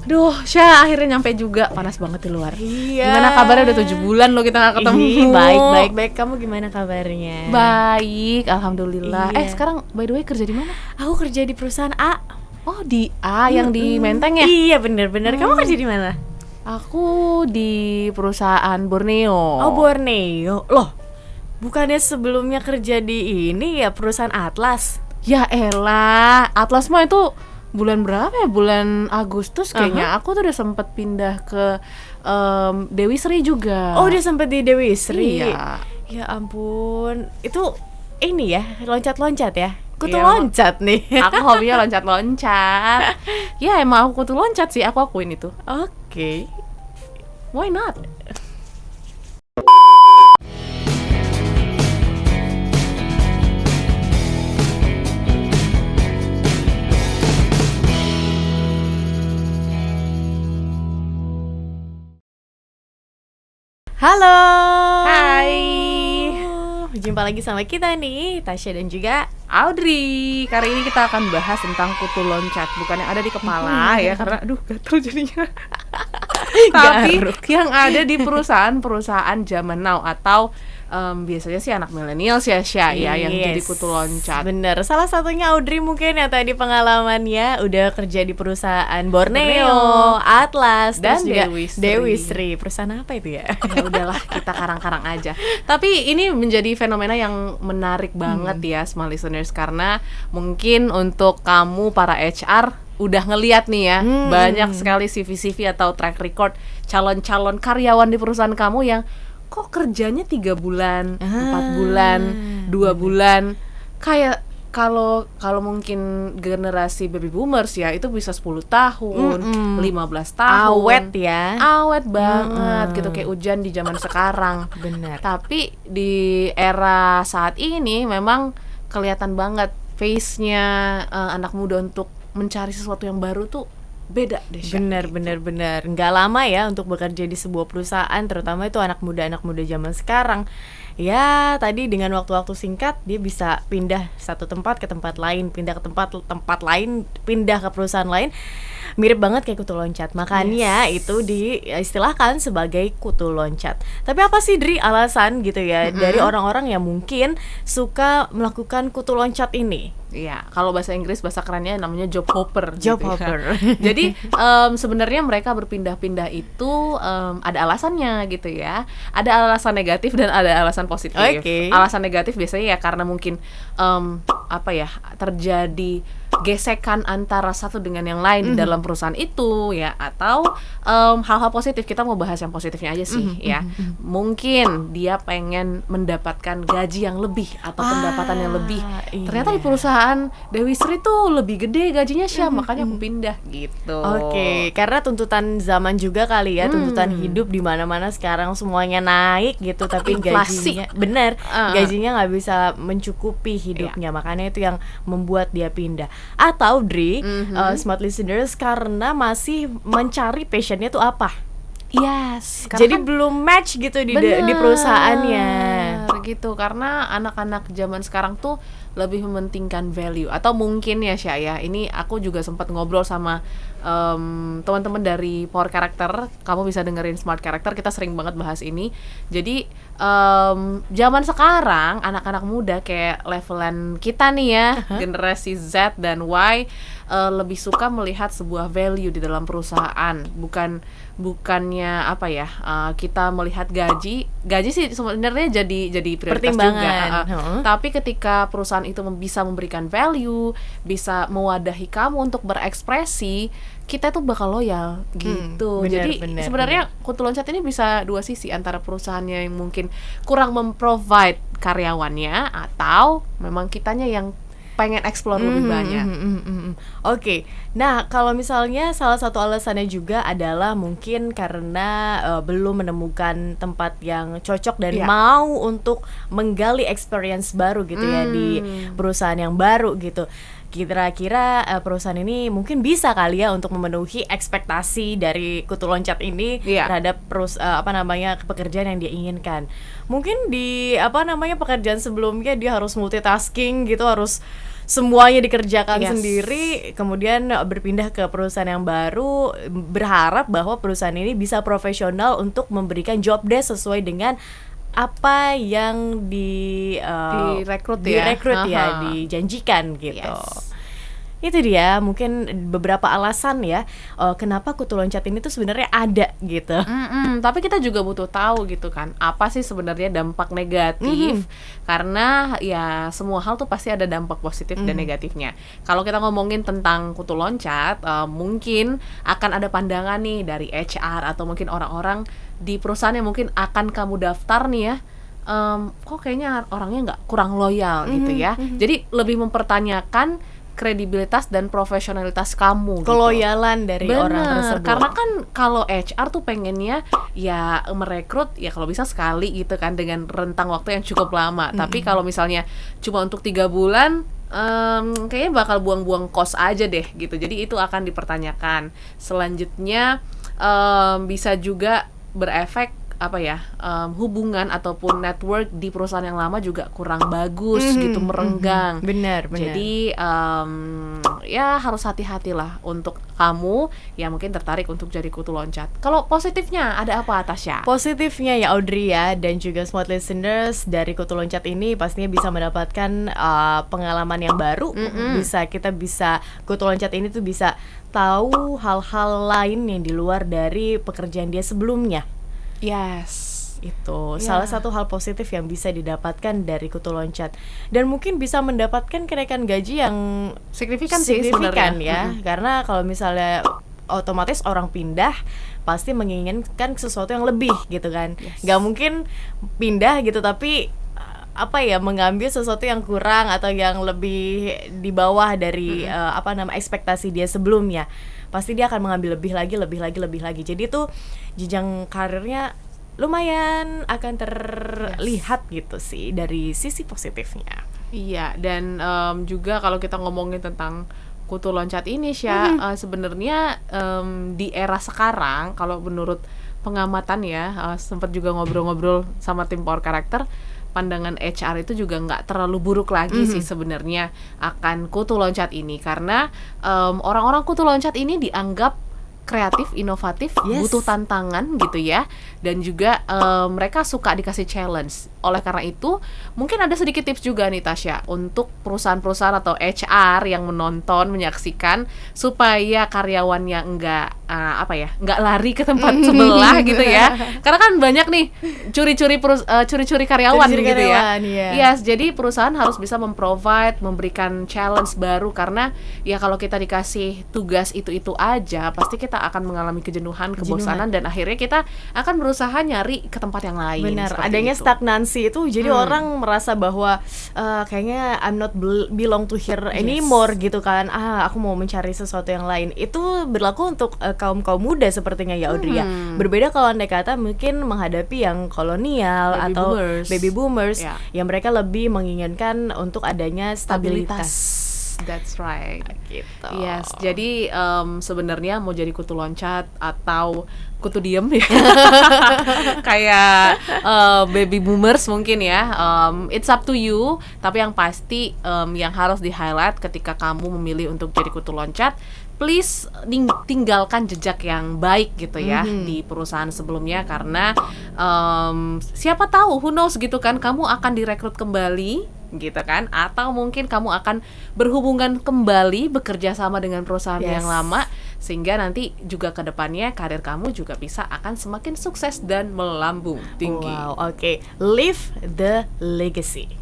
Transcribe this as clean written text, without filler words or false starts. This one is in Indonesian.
Aduh, Syah, akhirnya nyampe juga. Panas banget di luar. Iya. Gimana kabarnya? Udah 7 bulan loh kita gak ketemu. Baik. Kamu gimana kabarnya? Baik, alhamdulillah. Iya. Sekarang by the way kerja di mana? Aku kerja di perusahaan A. Oh, di A yang di Menteng ya? Iya, bener. Kamu kerja di mana? Aku di perusahaan Borneo. Oh, Borneo. Loh, bukannya sebelumnya kerja di ini ya, perusahaan Atlas? Ya elah, Atlas mah itu bulan berapa ya? Bulan Agustus kayaknya. Aku tuh udah sempet pindah ke Dewi Sri juga. Oh, udah sempet di Dewi Sri. Iya. Ya ampun, itu ini ya, loncat-loncat ya? Kutu Iya, loncat nih. Aku hobinya loncat-loncat. Ya emang aku tuh loncat sih, aku akuin itu. Oke. Why not? Halo. Hai. Jumpa lagi sama kita nih, Tasya dan juga Audrey, kali ini kita akan bahas tentang kutu loncat. Bukan yang ada di kepala ya, karena aduh gatel jadinya. Tapi yang ada di perusahaan-perusahaan zaman now atau biasanya sih anak milenial ya yang jadi kutu loncat. Bener, salah satunya Audrey mungkin yang tadi pengalamannya udah kerja di perusahaan Borneo, Atlas, dan juga Dewi Sri. Perusahaan apa itu ya? Ya udahlah, kita karang-karang aja. Tapi ini menjadi fenomena yang menarik banget ya small listeners, karena mungkin untuk kamu para HR udah ngeliat nih ya, banyak sekali CV-CV atau track record calon-calon karyawan di perusahaan kamu yang kok kerjanya 3 bulan, 4 bulan, 2 bulan. Kayak kalau mungkin generasi baby boomers ya, itu bisa 10 tahun, 15 tahun. Awet ya. Awet banget gitu, kayak hujan di zaman sekarang. Benar. Tapi di era saat ini memang kelihatan banget face-nya anak muda untuk mencari sesuatu yang baru tuh beda deh. Bener. Nggak lama ya untuk bekerja di sebuah perusahaan, terutama itu anak muda zaman sekarang. Ya tadi dengan waktu-waktu singkat dia bisa pindah satu tempat ke tempat lain, pindah ke tempat lain, pindah ke perusahaan lain. Mirip banget kayak kutu loncat. Makanya itu diistilahkan sebagai kutu loncat. Tapi apa sih Dri alasan gitu ya dari orang-orang yang mungkin suka melakukan kutu loncat ini? Iya, kalau bahasa Inggris, bahasa kerennya namanya job hopper. Job gitu hopper. Ya. Jadi sebenarnya mereka berpindah-pindah itu ada alasannya gitu ya. Ada alasan negatif dan ada alasan positif. Okay. Alasan negatif biasanya ya karena mungkin terjadi gesekan antara satu dengan yang lain di dalam perusahaan itu ya, atau hal-hal positif. Kita mau bahas yang positifnya aja sih ya. Mungkin dia pengen mendapatkan gaji yang lebih atau pendapatan yang lebih. Ternyata di perusahaan Dewi Sri tuh lebih gede gajinya sih, makanya aku pindah gitu. Oke, karena tuntutan zaman juga kali ya, tuntutan hidup di mana-mana sekarang semuanya naik gitu, tapi inflasi. Gajinya gajinya nggak bisa mencukupi hidupnya, makanya itu yang membuat dia pindah. Atau Dri, smart listeners, karena masih mencari passionnya tuh apa? Yes. Jadi belum match gitu di perusahaannya. Gitu, karena anak-anak zaman sekarang tuh lebih mementingkan value. Atau mungkin ya Syah ya, ini aku juga sempat ngobrol sama teman-teman dari Power Character. Kamu bisa dengerin Smart Character, kita sering banget bahas ini. Jadi zaman sekarang anak-anak muda kayak levelan kita nih ya, generasi Z dan Y, lebih suka melihat sebuah value di dalam perusahaan. Bukannya kita melihat gaji sih sebenarnya jadi prioritas juga. Tapi ketika perusahaan itu bisa memberikan value, bisa mewadahi kamu untuk berekspresi, kita tuh bakal loyal gitu. Jadi sebenarnya kutu loncat ini bisa dua sisi, antara perusahaannya yang mungkin kurang memprovide karyawannya, atau memang kitanya yang pengen explore lebih banyak. Oke. Nah, kalau misalnya salah satu alasannya juga adalah mungkin karena belum menemukan tempat yang cocok dan mau untuk menggali experience baru gitu ya di perusahaan yang baru gitu. Kira-kira perusahaan ini mungkin bisa kali ya untuk memenuhi ekspektasi dari kutu loncat ini terhadap pekerjaan yang dia inginkan. Mungkin di pekerjaan sebelumnya dia harus multitasking gitu, harus semuanya dikerjakan Yes. sendiri, kemudian berpindah ke perusahaan yang baru, berharap bahwa perusahaan ini bisa profesional untuk memberikan job desk sesuai dengan apa yang Direkrut ya. direkrut ya, Aha. dijanjikan gitu. Yes. Itu dia mungkin beberapa alasan ya, kenapa kutu loncat ini tuh sebenarnya ada gitu. Tapi kita juga butuh tahu gitu kan, apa sih sebenarnya dampak negatif? Karena ya semua hal tuh pasti ada dampak positif dan negatifnya. Kalau kita ngomongin tentang kutu loncat, mungkin akan ada pandangan nih dari HR atau mungkin orang-orang di perusahaan yang mungkin akan kamu daftar nih ya. Kok kayaknya orangnya nggak kurang loyal gitu ya. Jadi lebih mempertanyakan kredibilitas dan profesionalitas kamu gitu. Keloyalan dari orang Bener, tersebut. karena kan kalau HR tuh pengennya ya merekrut ya kalau bisa sekali gitu kan dengan rentang waktu yang cukup lama. Tapi kalau misalnya cuma untuk 3 bulan, kayaknya bakal buang-buang kos aja deh gitu. Jadi itu akan dipertanyakan. Selanjutnya bisa juga berefek hubungan ataupun network di perusahaan yang lama juga kurang bagus gitu, merenggang. Benar. Jadi ya harus hati-hatilah untuk kamu yang mungkin tertarik untuk jadi kutu loncat. Kalau positifnya ada apa, Tasya? Positifnya ya Audrey ya, dan juga smart listeners, dari kutu loncat ini pastinya bisa mendapatkan pengalaman yang baru. Kita bisa kutu loncat ini tuh bisa tahu hal-hal lain yang di luar dari pekerjaan dia sebelumnya. Yes. Itu Ya. salah satu hal positif yang bisa didapatkan dari kutu loncat, dan mungkin bisa mendapatkan kenaikan gaji yang Signifikan sih signifikan sebenarnya. ya. Karena kalau misalnya otomatis orang pindah pasti menginginkan sesuatu yang lebih gitu kan. Yes. Gak mungkin pindah gitu tapi mengambil sesuatu yang kurang atau yang lebih di bawah dari ekspektasi dia sebelumnya. Pasti dia akan mengambil lebih lagi. Jadi tuh jenjang karirnya lumayan akan terlihat gitu sih dari sisi positifnya. Iya, dan juga kalau kita ngomongin tentang kutu loncat ini, sebenarnya di era sekarang, kalau menurut pengamatan ya, sempat juga ngobrol-ngobrol sama tim Power Character, pandangan HR itu juga nggak terlalu buruk lagi sih sebenarnya akan kutu loncat ini, karena orang-orang kutu loncat ini dianggap kreatif, inovatif, Yes. butuh tantangan gitu ya, dan juga mereka suka dikasih challenge. Oleh karena itu, mungkin ada sedikit tips juga nih Tasya untuk perusahaan-perusahaan atau HR yang menonton, menyaksikan, supaya karyawannya nggak lari ke tempat sebelah gitu ya. Karena kan banyak nih curi-curi karyawan Curi-curi gitu karyawan, ya. iya. Yes, jadi perusahaan harus bisa memberikan challenge baru, karena ya kalau kita dikasih tugas itu aja, pasti kita akan mengalami kejenuhan, kebosanan, dan akhirnya kita akan berusaha nyari ke tempat yang lain. Benar, seperti adanya itu. stagnansi itu jadi orang merasa bahwa kayaknya I'm not belong to here anymore gitu kan. Aku mau mencari sesuatu yang lain. Itu berlaku untuk kaum muda sepertinya ya Audrey ya. Berbeda kalau andai kata mungkin menghadapi yang kolonial Baby atau boomers. baby boomers Ya. yang mereka lebih menginginkan untuk adanya stabilitas. That's right. Gitu. Yes, jadi sebenarnya mau jadi kutu loncat atau kutu diem ya, kayak baby boomers mungkin ya, it's up to you. Tapi yang pasti yang harus di highlight ketika kamu memilih untuk jadi kutu loncat, please tinggalkan jejak yang baik gitu ya di perusahaan sebelumnya, karena siapa tahu, who knows gitu kan, kamu akan direkrut kembali gitu kan, atau mungkin kamu akan berhubungan kembali bekerja sama dengan perusahaan Yes. yang lama, sehingga nanti juga ke depannya karir kamu juga bisa akan semakin sukses dan melambung tinggi. Wow, oke. Leave the legacy.